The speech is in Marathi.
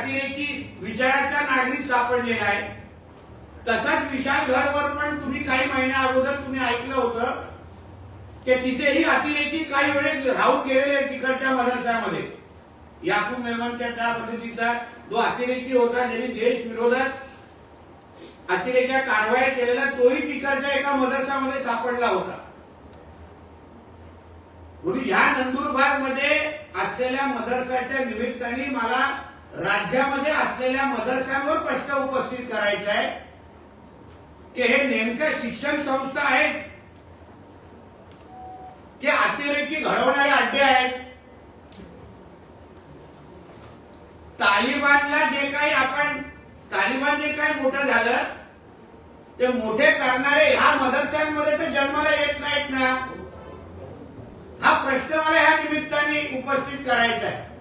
अतिरेकी विचाराचा नागरिक सापडलेला आहे। तसाच विशाल घरवर पण तुम्ही काही महिन्या अगोदर तुम्ही ऐकलं होतं की तिथेही अतिरेकी काही वेळेस राहून गेलेले तिकडच्या मदरसामध्ये। याकूब मेमनच्या त्या पद्धतीचा जो अतिरेकी होता ज्यांनी देश विरोधात अतिरेक्या कारवाया केलेल्या तोही तिकडच्या एका मदरसामध्ये सापडला होता। म्हणून ह्या नंदुरबार मध्ये असलेल्या मदरसाच्या निमित्ताने मला राज्यामध्ये असलेल्या मदरसांवर प्रश्न उपस्थित करायचा आहे की हे नेमक्या शिक्षण संस्था आहेत की अतिरेकी घडवणारे अड्डे आहेत। तालिबान जे काही मोठं झालं ते मोठे करणारे ह्या मदरसांमध्ये तर जन्माला येत नाहीत ना। हा प्रश्न मला ह्या निमित्ताने उपस्थित करायचा आहे।